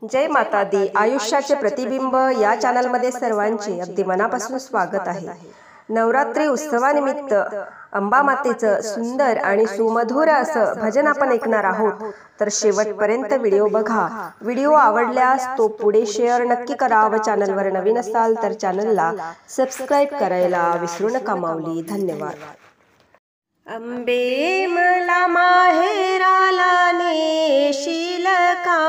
जय माता दी आयुष्याचे प्रतिबिंब या चॅनलमध्ये सर्वांचे अगदी मनापासून स्वागत आहे। नवरात्री उत्सवानिमित्त अंबा मातेचं सुंदर आणि सुमधुर असं भजन आपण ऐकणार आहोत, तर शेवटपर्यंत व्हिडिओ बघा। व्हिडिओ आवडल्यास तो पुढे शेअर नक्की करा व चॅनलवर नवीन असाल तर चॅनलला सबस्क्राइब करायला विसरू नका माऊली। धन्यवाद। अंबे मला माहेराला नेशील का,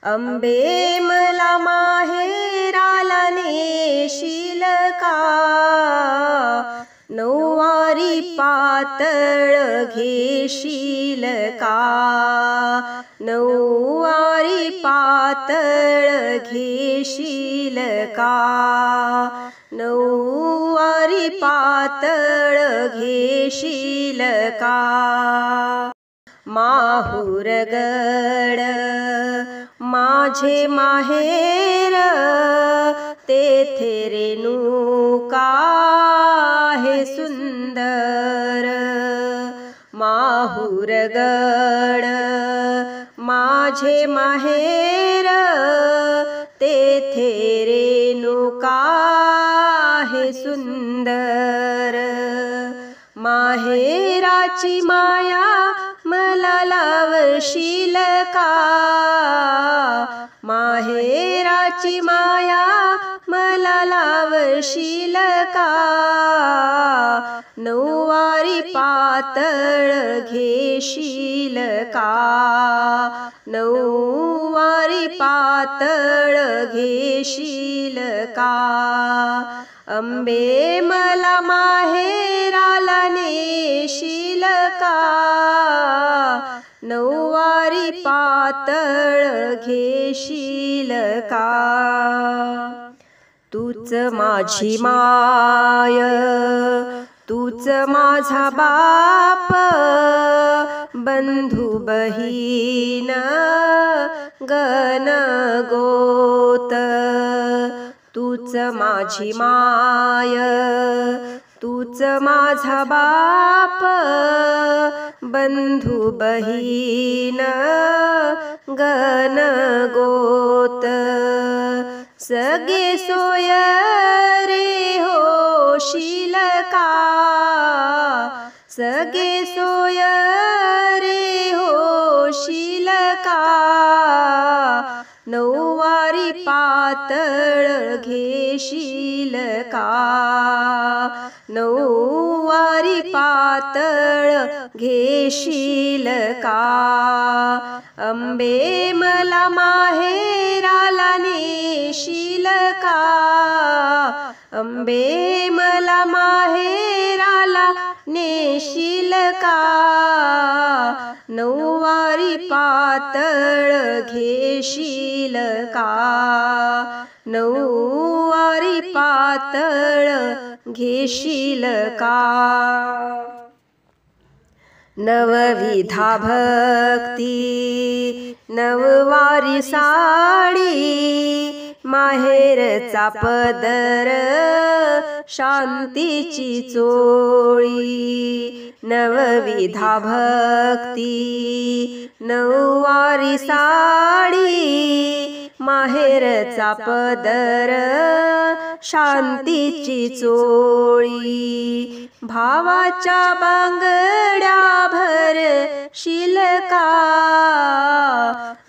अंबे मला माहेराला नेशील का, नऊवारी पातळ घेशील का, नऊवारी पातळ घेशील का, नऊवारी पातळ घेशील का। माहुरगड माझे माहेर, तेथे रेणुका आहे सुंदर। माहुरगड माझे माहेर, तेथे रेणुका आहे सुंदर। माहेराची माया मला लावशील का, माहेराची माया मला लावशील का, नऊवारी पातळ घेशील का, नऊवारी पातळ घेशील का। अंबे मला माहेराला नेशील का, नऊवारी पातळ घेशील का। तूच माझी माय, तूच माझा बाप, बंधू बहीण गण गोत। तूच माझी माय, तूच माझा बाप, बंधू बहीण गण गोत। सगे सोयरे होशील का, सगे सोयरे होशील का, नऊवारी पातळ घेशील का, नऊवारी पातळ घेशील का। अंबे मला माहेराला नेशील का, अंबे मला माहेराला नेशील का, नऊवारी पातळ घेशील का, नऊवारी पातळ घेशील का। नवविधा भक्ती नववारी साडी, माहेरचा पदर शांतीची चोळी। नवविधा भक्ती नववारी साडी, माहेरचा पदर शांतीची चोळी। भावाच्या बांगड्या भरशील का,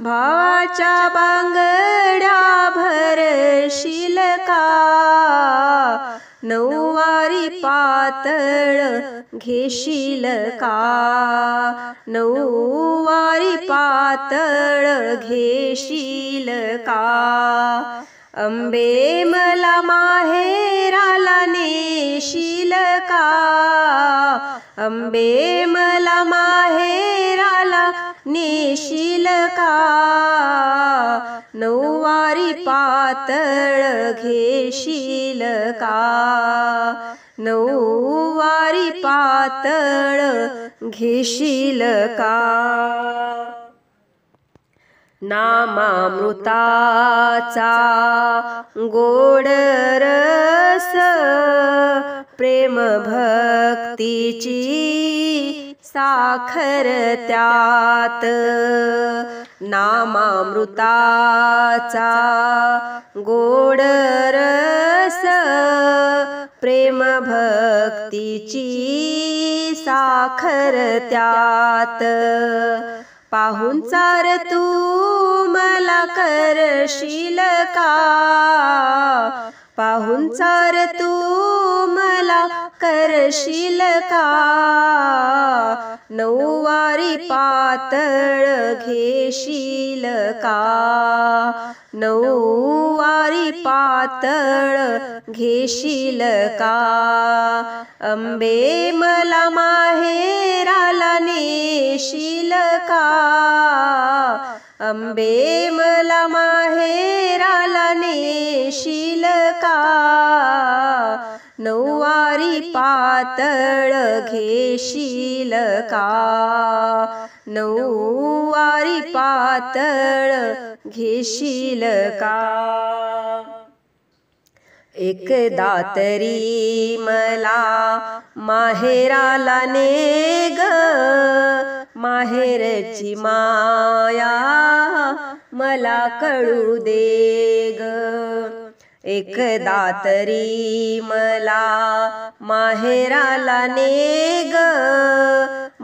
भावाच्या बांगड्या भरशील का, नऊवारी पातळ घेशील का, नऊवारी पातळ घेशील का। अंबे मला माहेराला नेशील का, अंबे मला माहेराला नेशील का, नऊवारी पातळ घेशील का, नऊवारी पातळ घेशील का। नामामृताचा गोड रस, प्रेम भक्तीची साखर त्यात, नामामृताचा गोड रस प्रेम भक्तीची साखर त्यात पाहून चार तू मला करशील का पाहून चार तू मला करशील का नऊवारी पातळ घेशील का नऊवारी पातळ घेशील का अंबे मला माहेराला नेशील का अंबे मला माहेराला नेशील का नऊवारी पातळ घेशील का नऊवारी पातळ घेशील का एकदा तरी मला माहेराला ने ग माहेरची माया मला कळू दे ग एकदा तरी मला माहेराला ने ग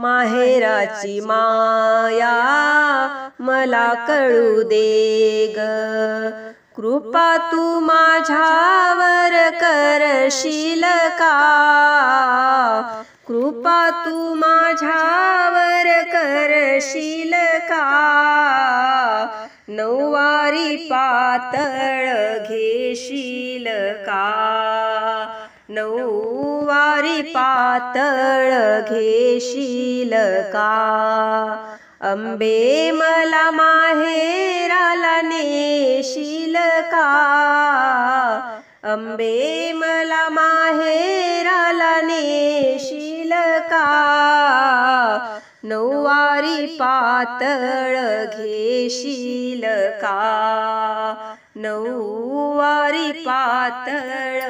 माहेराची माया मला कळू दे ग कृपा तू माझ्यावर करशील का कृपा तू माझ्यावर करशील का नऊवारी पातळ घेशील का नऊवारी पातळ घेशील का अंबे मला माहेराला नेशील का अंबे मला माहेराला नेशील का नऊवारी पातळ घेशील का नऊवारी पातळ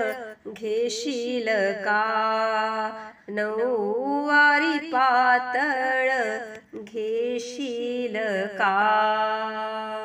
घेशील का नऊवारी पातळ घेशील का